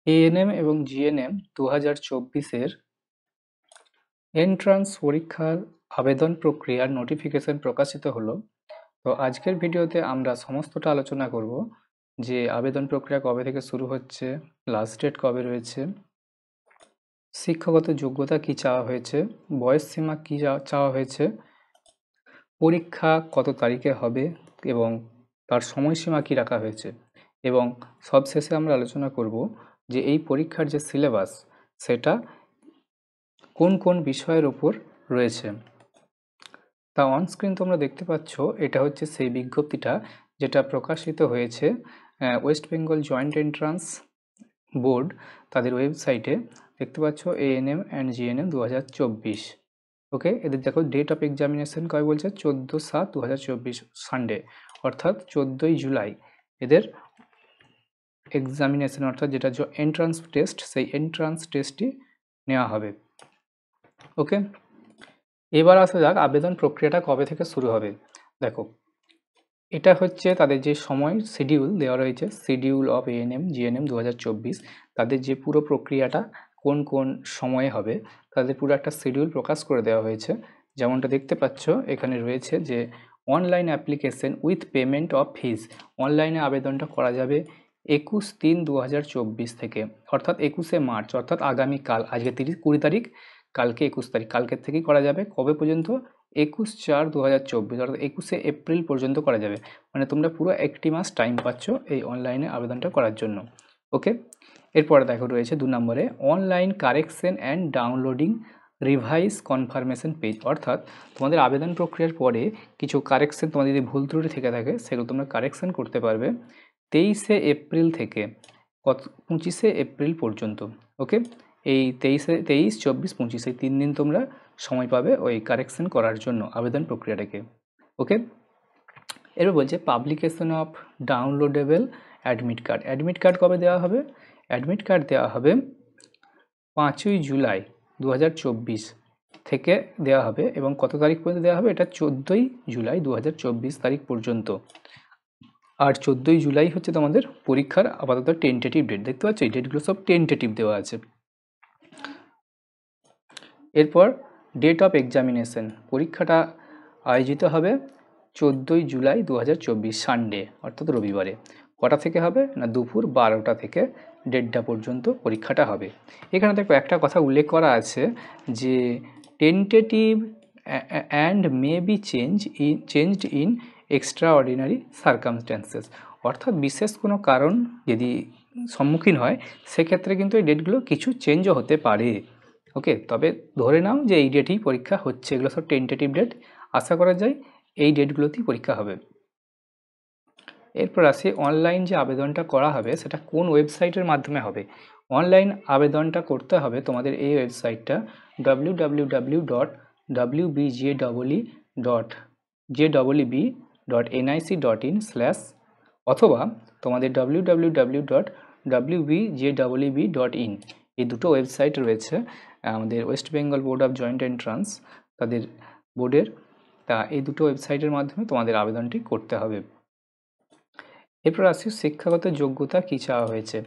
ANM এবং GNM 2024-এর entrance পরীক্ষার আবেদন প্রক্রিয়ার নোটিফিকেশন প্রকাশিত হলো। তো আজকের ভিডিওতে আমরা সমস্তটা আলোচনা করব যে আবেদন প্রক্রিয়া কবে থেকে শুরু হচ্ছে, লাস্ট ডেট কবে রয়েছে, শিক্ষাগত যোগ্যতা কি চাওয়া হয়েছে, বয়স সীমা কি চাওয়া হয়েছে, পরীক্ষা কত তারিখে হবে এবং তার সময়সীমা কি রাখা হয়েছে, এবং সবশেষে আমরা আলোচনা করব যে এই পরীক্ষার যে সিলেবাস সেটা কোন কোন বিষয়ের ওপর রয়েছে। তা অন স্ক্রিন তোমরা দেখতে পাচ্ছ, এটা হচ্ছে সেই বিজ্ঞপ্তিটা যেটা প্রকাশিত হয়েছে West Bengal joint entrance board তাদের ওয়েবসাইটে। দেখতে পাচ্ছ এএনএম অ্যান্ড জিএনএম 2024। ওকে, এদের দেখো ডেট অফ এক্সামিনেশন কবে বলছে, 14/7/2024 সানডে, অর্থাৎ 14ই জুলাই এদের এক্সামিনেশন, অর্থাৎ যেটা এন্ট্রান্স টেস্ট, সেই এন্ট্রান্স টেস্টটি নেওয়া হবে। ওকে, এবার আসা যাক আবেদন প্রক্রিয়াটা কবে থেকে শুরু হবে। দেখো, এটা হচ্ছে তাদের যে সময় শিডিউল দেওয়া রয়েছে, শিডিউল অফ এএনএম জিএনএম 2024, তাদের যে পুরো প্রক্রিয়াটা কোন কোন সময়ে হবে তাদের পুরো একটা শিডিউল প্রকাশ করে দেওয়া হয়েছে। যেমনটা দেখতে পাচ্ছ এখানে রয়েছে যে online application with payment of fees, অনলাইনে আবেদনটা করা যাবে 21/3/2024 থেকে, অর্থাৎ 21শে মার্চ, অর্থাৎ আগামীকাল। আজকে 20 তারিখ, কালকে 21 তারিখ, কালকের থেকেই করা যাবে। কবে পর্যন্ত? 21/4/2024, অর্থাৎ 21শে এপ্রিল পর্যন্ত করা যাবে। মানে তোমরা পুরো একটি মাস টাইম পাচ্ছ এই অনলাইনে আবেদনটা করার জন্য। ওকে, এরপরে দেখো রয়েছে 2 নম্বরে online correction and downloading revise confirmation page, অর্থাৎ তোমাদের আবেদন প্রক্রিয়ার পরে কিছু কারেকশন, তোমাদের যদি ভুল ত্রুটি থেকে থাকে সেগুলো তোমরা কারেকশন করতে পারবে 23শে এপ্রিল থেকে 25শে এপ্রিল পর্যন্ত। ওকে, এই 23, 24, 25 এই 3 দিন তোমরা সময় পাবে ওই কারেকশন করার জন্য আবেদন প্রক্রিয়াটাকে। ওকে, এবার বলছে publication of downloadable admit card. Admit card কবে দেওয়া হবে? অ্যাডমিট কার্ড দেওয়া হবে 5ই জুলাই 2024 থেকে দেওয়া হবে, এবং কত তারিখ পর্যন্ত দেওয়া হবে? এটা 14ই জুলাই 2024 তারিখ পর্যন্ত। আর 14ই জুলাই হচ্ছে তোমাদের পরীক্ষার আপাতত টেন্টেটিভ ডেট। দেখতে পাচ্ছ এই ডেটগুলো সব টেন্টেটিভ দেওয়া আছে। এরপর ডেট অফ এক্সামিনেশন, পরীক্ষাটা আয়োজিত হবে 14ই জুলাই 2024 সানডে, অর্থাৎ রবিবারে। কটা থেকে হবে না? দুপুর 12টা থেকে 1:30টা পর্যন্ত পরীক্ষাটা হবে। এখানে দেখো একটা কথা উল্লেখ করা আছে যে tentative and may be changed in extra ordinary circumstances, অর্থাৎ বিশেষ কোনো কারণ যদি সম্মুখীন হয় সেক্ষেত্রে কিন্তু এই ডেটগুলো কিছু চেঞ্জও হতে পারে। ওকে, তবে ধরে নাও যে এই ডেটেই পরীক্ষা হচ্ছে, এগুলো সব টেন্টেটিভ ডেট, আশা করা যায় এই ডেটগুলোতেই পরীক্ষা হবে। এরপর আসি অনলাইন যে আবেদনটা করা হবে সেটা কোন ওয়েবসাইটের মাধ্যমে হবে। অনলাইন আবেদনটা করতে হবে তোমাদের এই ওয়েবসাইটটা www.wbje.nic.in/ অথবা তোমাদের www.wbjebb.in, এই দুটো ওয়েবসাইট রয়েছে আমাদের West Bengal board of joint entrance তাদের বোর্ডের। তা এই দুটো ওয়েবসাইটের মাধ্যমে তোমাদের আবেদনটি করতে হবে। এরপর আসি শিক্ষাগত যোগ্যতা কী চাওয়া হয়েছে।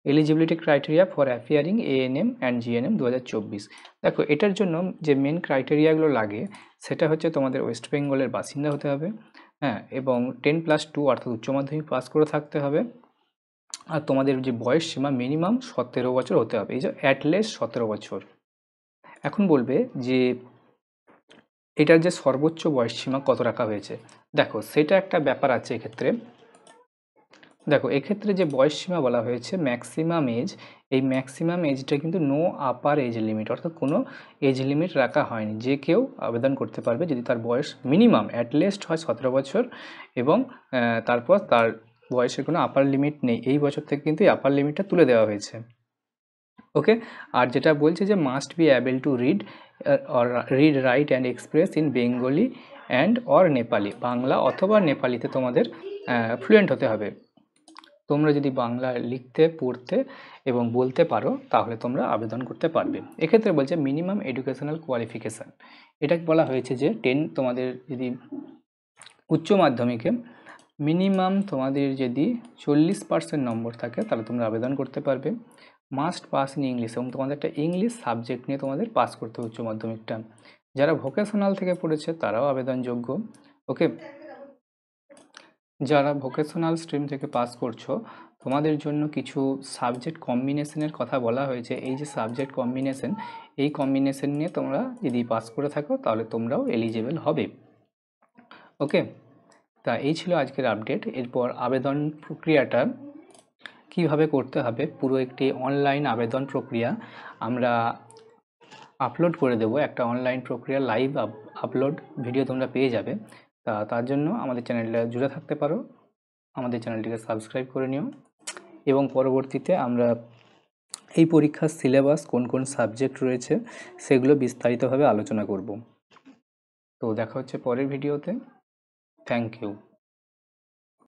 Eligibility criteria for appearing ANM and GNM 2024। দেখো, এটার জন্য যে মেন ক্রাইটেরিয়াগুলো লাগে সেটা হচ্ছে তোমাদের ওয়েস্ট বেঙ্গলের বাসিন্দা হতে হবে, হ্যাঁ, এবং 10+2 অর্থাৎ উচ্চ মাধ্যমিক পাস করে থাকতে হবে। আর তোমাদের যে বয়স সীমা মিনিমাম 17 বছর হতে হবে, এই যে অ্যাটলিস্ট 17 বছর। এখন বলবে যে এটার যে সর্বোচ্চ বয়স সীমা কত রাখা হয়েছে। দেখো, সেটা একটা ব্যাপার আছে এক্ষেত্রে। দেখো, এক্ষেত্রে যে বয়স সীমা বলা হয়েছে ম্যাক্সিমাম এজ, এই ম্যাক্সিমাম এজটা কিন্তু নো আপার এজ লিমিট, অর্থাৎ কোনো এজ লিমিট রাখা হয়নি। যে কেউ আবেদন করতে পারবে যদি তার বয়স মিনিমাম অ্যাটলিস্ট হয় 17 বছর, এবং তারপর তার বয়সের কোনো আপার লিমিট নেই। এই বছর থেকে কিন্তু এই আপার লিমিটটা তুলে দেওয়া হয়েছে। ওকে, আর যেটা বলছে যে must be able to read write and express in Bengali and or Nepali, Bangla অথবা নেপালিতে তোমাদের ফ্লুয়েন্ট হতে হবে। তোমরা যদি বাংলা লিখতে, পড়তে এবং বলতে পারো তাহলে তোমরা আবেদন করতে পারবে। এক্ষেত্রে বলছে মিনিমাম এডুকেশনাল কোয়ালিফিকেশান, এটা বলা হয়েছে যে তোমাদের যদি উচ্চ মাধ্যমিকে মিনিমাম তোমাদের যদি 40% নম্বর থাকে তাহলে তোমরা আবেদন করতে পারবে। মাস্ট পাস ইন ইংলিশ, এবং তোমাদের একটা ইংলিশ সাবজেক্ট নিয়ে তোমাদের পাস করতে উচ্চ মাধ্যমিকটা। যারা ভোকেশনাল থেকে পড়েছে তারাও আবেদনযোগ্য। ওকে, যারা ভোকেশনাল স্ট্রিম থেকে পাস করছো তোমাদের জন্য কিছু সাবজেক্ট কম্বিনেশনের কথা বলা হয়েছে। এই যে সাবজেক্ট কম্বিনেশন, এই কম্বিনেশন নিয়ে তোমরা যদি পাস করে থাকো তাহলে তোমরাও এলিজিবল হবে। ওকে, তা এই ছিল আজকের আপডেট। এরপর আবেদন প্রক্রিয়াটা কিভাবে করতে হবে, পুরো একটি অনলাইন আবেদন প্রক্রিয়া আমরা আপলোড করে দেবো। একটা অনলাইন প্রক্রিয়া লাইভ আপলোড ভিডিও তোমরা পেয়ে যাবে। তার জন্য আমাদের চ্যানেলটা জুড়ে থাকতে পারো, আমাদের চ্যানেলটিকে সাবস্ক্রাইব করে নিও, এবং পরবর্তীতে আমরা এই পরীক্ষার সিলেবাস কোন কোন সাবজেক্ট রয়েছে সেগুলো বিস্তারিতভাবে আলোচনা করব। তো দেখা হচ্ছে পরের ভিডিওতে। Thank you.